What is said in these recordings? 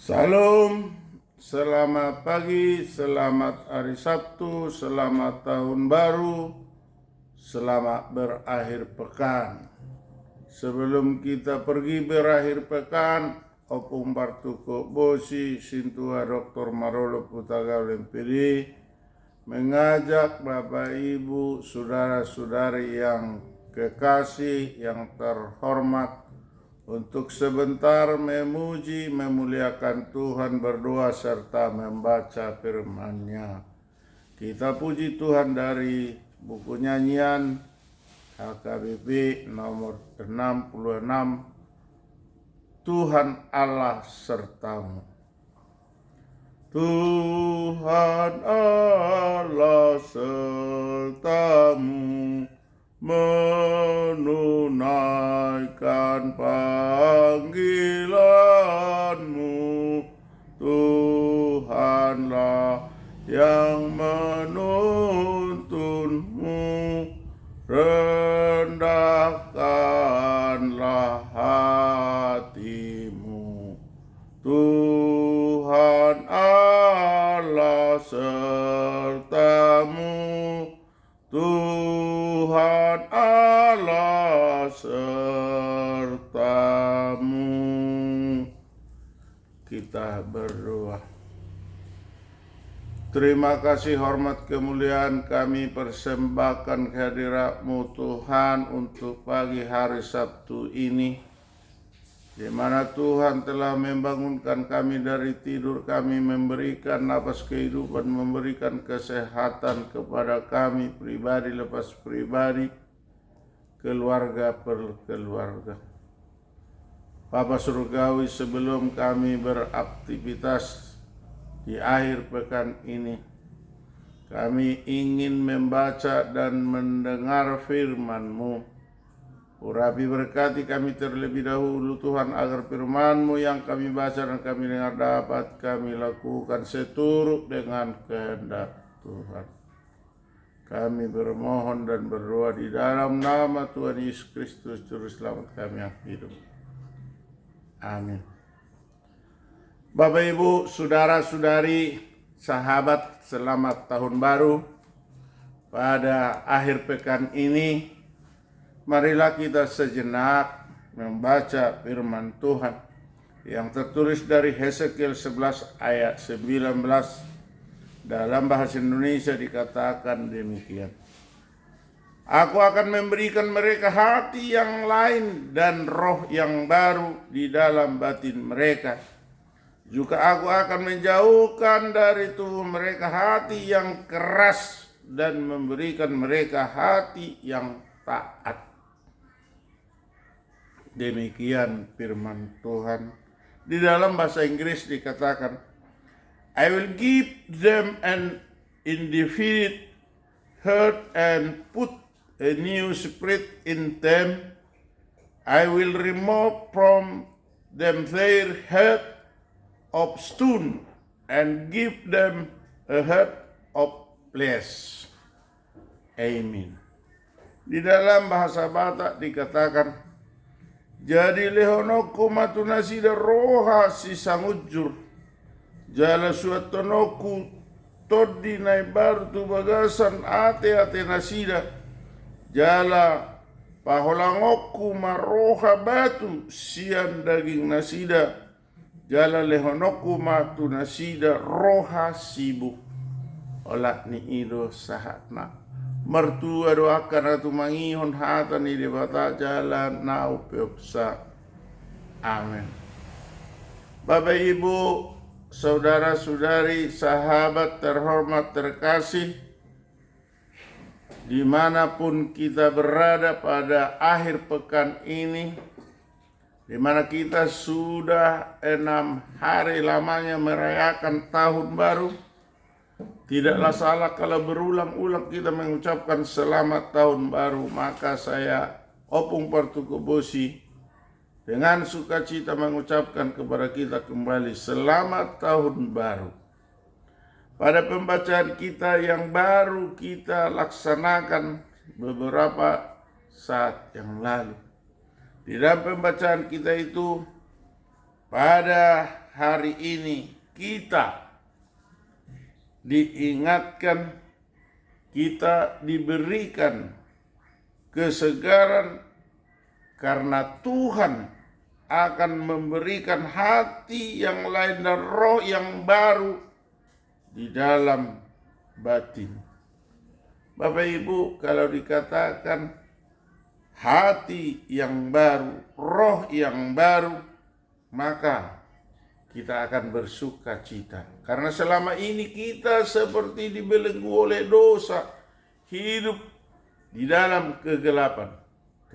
Salam, selamat pagi, selamat hari Sabtu, selamat tahun baru, selamat berakhir pekan. Sebelum kita pergi berakhir pekan, opung partuko bosi sintua Dr. Marolo Putagaw Lempiri mengajak Bapak Ibu, saudara-saudari yang kekasih, yang terhormat, untuk sebentar memuji, memuliakan Tuhan, berdoa serta membaca firman-Nya. Kita puji Tuhan dari buku nyanyian HKBP nomor 66, Tuhan Allah sertamu. Tuhan Allah sertamu, menunaikan panggilanmu. Tuhanlah yang menuntunmu, rendahkanlah hatimu. Tuhan Allah sertamu, Tuhan Allah sertamu. Kita berdoa. Terima kasih, hormat, kemuliaan kami persembahkan kehadirat-Mu Tuhan untuk pagi hari Sabtu ini, di mana Tuhan telah membangunkan kami dari tidur kami, memberikan napas kehidupan, memberikan kesehatan kepada kami pribadi lepas pribadi, keluarga per keluarga. Bapa Surgawi, sebelum kami beraktivitas di akhir pekan ini, kami ingin membaca dan mendengar firman-Mu. Urapi berkati kami terlebih dahulu Tuhan, agar firman-Mu yang kami baca dan kami dengar dapat kami lakukan seturut dengan kehendak Tuhan. Kami bermohon dan berdoa di dalam nama Tuhan Yesus Kristus, Juru Selamat kami yang hidup. Amin. Bapak, Ibu, saudara-saudari, sahabat, selamat tahun baru. Pada akhir pekan ini, marilah kita sejenak membaca firman Tuhan yang tertulis dari Hesekiel 11 ayat 19. Dalam bahasa Indonesia dikatakan demikian. Aku akan memberikan mereka hati yang lain dan roh yang baru di dalam batin mereka. Juga aku akan menjauhkan dari tubuh mereka hati yang keras dan memberikan mereka hati yang taat. Demikian firman Tuhan. Di dalam bahasa Inggris dikatakan, I will give them an indifferent heart and put a new spirit in them. I will remove from them their heart of stone and give them a heart of flesh. Amin. Di dalam bahasa Batak dikatakan, jadi lehonoku matunasida roha si sangujur, jala suatonoku todi naibar tu bagasan ate nasida, jala paholangoku maroha batu sian daging nasida, jala lehonoku matu nasida roha sibuk. Olak ni ido sahatna. Mertua doakan atu mangihon hata ni di bata jalan nau peopsa. Amin. Bapak, Ibu, saudara-saudari, sahabat terhormat terkasih, dimanapun kita berada pada akhir pekan ini, di mana kita sudah 6 hari lamanya merayakan tahun baru, tidaklah salah kalau berulang-ulang kita mengucapkan selamat tahun baru. Maka saya, Opung Partuko Bosi, dengan sukacita mengucapkan kepada kita kembali selamat tahun baru. Pada pembacaan kita yang baru kita laksanakan beberapa saat yang lalu, di dalam pembacaan kita itu pada hari ini kita diingatkan, kita diberikan kesegaran karena Tuhan akan memberikan hati yang lain dan roh yang baru di dalam batin. Bapak Ibu, kalau dikatakan hati yang baru, roh yang baru, maka kita akan bersuka cita. Karena selama ini kita seperti dibelenggu oleh dosa, hidup di dalam kegelapan.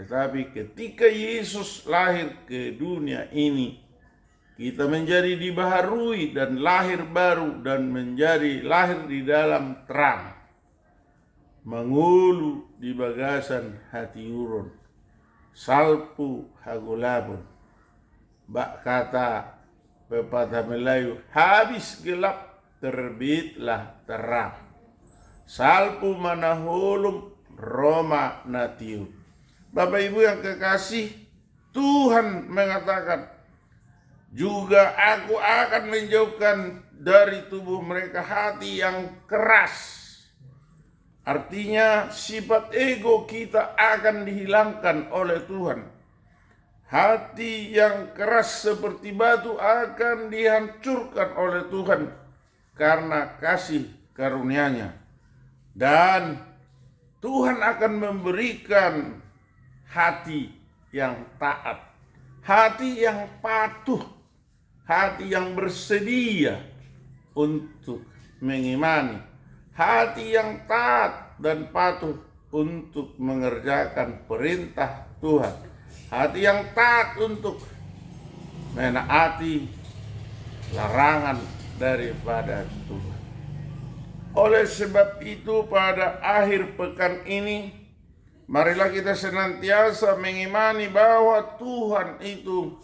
Tetapi ketika Yesus lahir ke dunia ini, kita menjadi dibaharui dan lahir baru dan menjadi lahir di dalam terang. Mengulu di bagasan hati urun, salpu hagulabun. Bak kata pepatah Melayu, habis gelap terbitlah terang. Salpu manahulum Roma natiu. Bapak Ibu yang kekasih, Tuhan mengatakan, juga aku akan menjauhkan dari tubuh mereka hati yang keras. Artinya sifat ego kita akan dihilangkan oleh Tuhan. Hati yang keras seperti batu akan dihancurkan oleh Tuhan karena kasih karunia-Nya. Dan Tuhan akan memberikan hati yang taat, hati yang patuh, hati yang bersedia untuk mengimani, hati yang taat dan patuh untuk mengerjakan perintah Tuhan. Hati yang taat untuk menaati larangan daripada Tuhan. Oleh sebab itu pada akhir pekan ini, marilah kita senantiasa mengimani bahwa Tuhan itu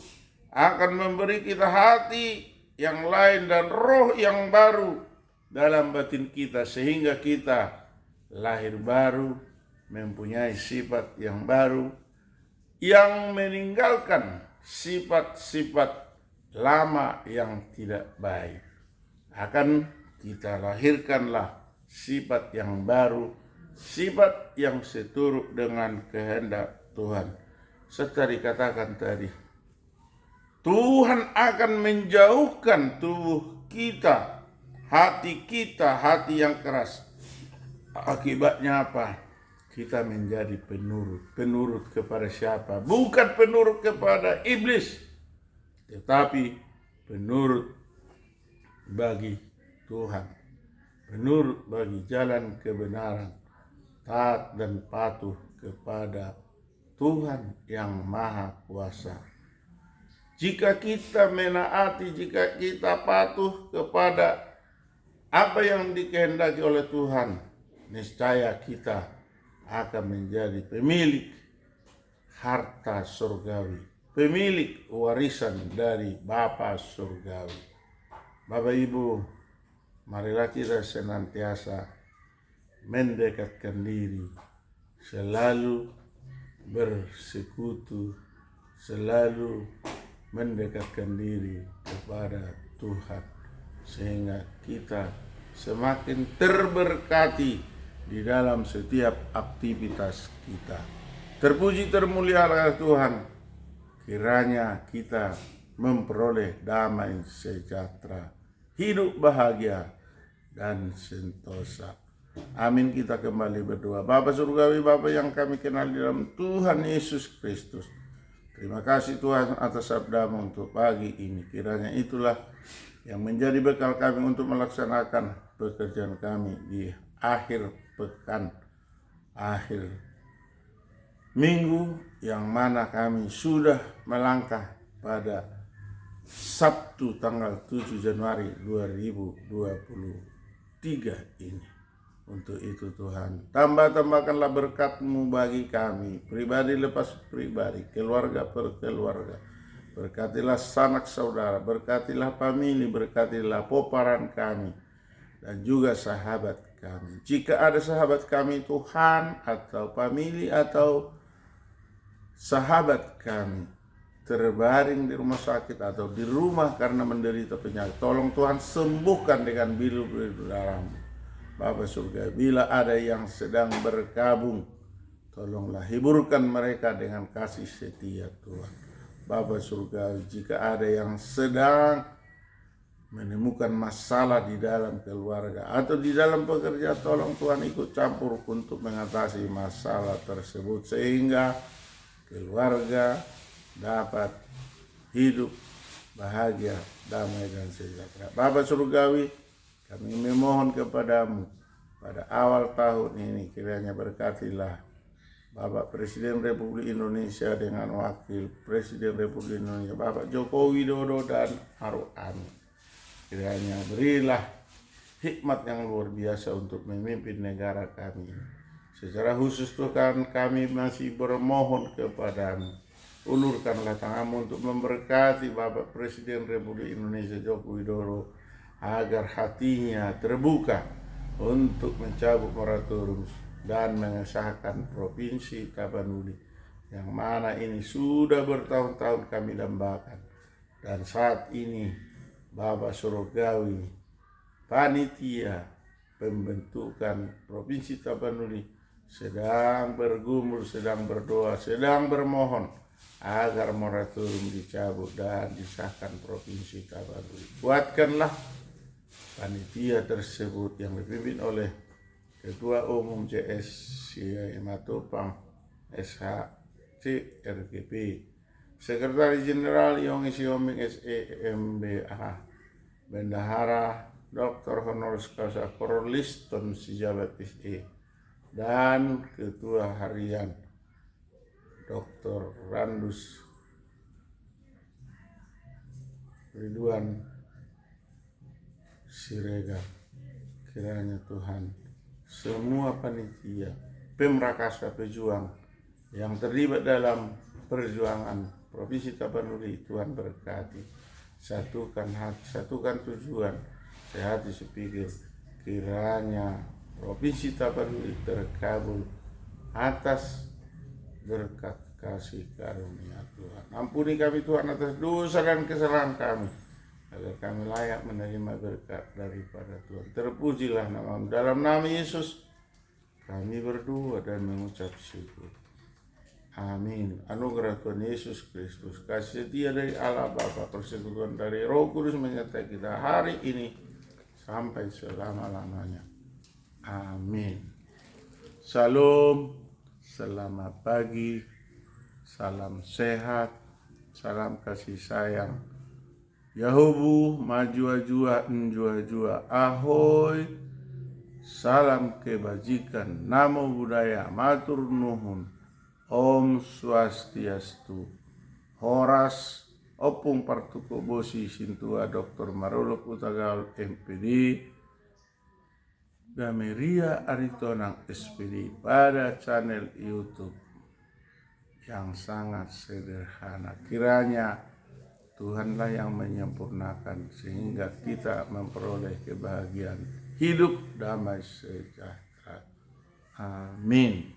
akan memberi kita hati yang lain dan roh yang baru dalam batin kita, sehingga kita lahir baru, mempunyai sifat yang baru, yang meninggalkan sifat-sifat lama yang tidak baik. Akan kita lahirkanlah sifat yang baru, sifat yang seturut dengan kehendak Tuhan. Serta dikatakan tadi, Tuhan akan menjauhkan tubuh kita, hati yang keras. Akibatnya apa? Kita menjadi penurut. Penurut kepada siapa? Bukan penurut kepada iblis, tetapi penurut bagi Tuhan. Penurut bagi jalan kebenaran, taat dan patuh kepada Tuhan yang Maha Kuasa. Jika kita menaati, jika kita patuh kepada apa yang dikehendaki oleh Tuhan, niscaya kita akan menjadi pemilik harta surgawi, pemilik warisan dari Bapa surgawi. Bapak Ibu, marilah kita senantiasa mendekatkan diri, selalu bersekutu, selalu mendekatkan diri kepada Tuhan, sehingga kita semakin terberkati di dalam setiap aktivitas kita. Terpuji termulialah Tuhan, kiranya kita memperoleh damai sejahtera, hidup bahagia dan sentosa. Amin. Kita kembali berdoa. Bapa surgawi, Bapa yang kami kenal di dalam Tuhan Yesus Kristus, terima kasih Tuhan atas sabdamu untuk pagi ini. Kiranya itulah yang menjadi bekal kami untuk melaksanakan pekerjaan kami di akhir pekan, akhir minggu, yang mana kami sudah melangkah pada Sabtu tanggal 7 Januari 2023 ini. Untuk itu Tuhan, tambahkanlah berkat-Mu bagi kami, pribadi lepas pribadi, keluarga per keluarga. Berkatilah sanak saudara, berkatilah famili, berkatilah poparan kami, dan juga sahabat kami. Jika ada sahabat kami Tuhan, atau famili, atau sahabat kami terbaring di rumah sakit atau di rumah karena menderita penyakit, tolong Tuhan sembuhkan dengan bilu-bilu darah-Mu. Bapa surga, bila ada yang sedang berkabung, tolonglah hiburkan mereka dengan kasih setia Tuhan. Bapa surga, jika ada yang sedang menemukan masalah di dalam keluarga atau di dalam pekerjaan, tolong Tuhan ikut campur untuk mengatasi masalah tersebut sehingga keluarga dapat hidup bahagia, damai dan sejahtera. Bapa surgawi, kami memohon kepadamu pada awal tahun ini, kiranya berkatilah Bapak Presiden Republik Indonesia dengan Wakil Presiden Republik Indonesia Bapak Joko Widodo dan Maruf Amin. Kiranya berilah hikmat yang luar biasa untuk memimpin negara kami. Secara khusus Tuhan, kami masih bermohon kepadamu, ulurkanlah tanganmu untuk memberkati Bapak Presiden Republik Indonesia Joko Widodo agar hatinya terbuka untuk mencabut moratorium dan mengesahkan Provinsi Tapanuli yang mana ini sudah bertahun-tahun kami dambakan. Dan saat ini Bapak Surgawi, panitia pembentukan Provinsi Tapanuli sedang bergumul, sedang berdoa, sedang bermohon agar moratorium dicabut dan disahkan Provinsi Tapanuli. Kuatkanlah panitia tersebut yang dipimpin oleh Ketua Umum JS Siai Matopang SHC RGP, Sekretaris Jenderal Yong Isioming SEMBA, Bendahara Dr. Honoris Causa Korliston Sijabat SE, dan Ketua Harian Dr. Randus Ridwan Siregar. Kiranya Tuhan semua panitia pemrakasa pejuang yang terlibat dalam perjuangan Provinsi Tapanuli, Tuhan berkati, satukan hati, satukan tujuan, sehati sepikir. Kiranya Provinsi Tapanuli terkabul atas berkat kasih karunia Tuhan. Ampuni kami Tuhan atas dosa dan kesalahan kami, agar kami layak menerima berkat daripada Tuhan. Terpujilah nama-Mu. Dalam nama Yesus kami berdoa dan mengucap syukur. Amin. Anugerah Tuhan Yesus Kristus, kasih setia dari Allah Bapa, persekutuan dari Roh Kudus menyertai kita hari ini sampai selama-lamanya. Amin. Shalom. Selamat pagi, salam sehat, salam kasih sayang. Yahubu, majua-jua, njua-jua, ahoy, salam kebajikan, namo budaya, matur nuhun, om swastiastu, horas, opung partuko bosi sintua Dr. Maruluk Utagaul MPD, Gameria Aritonang SPD pada channel YouTube yang sangat sederhana. Kiranya Tuhanlah yang menyempurnakan sehingga kita memperoleh kebahagiaan hidup damai sejahtera. Amin.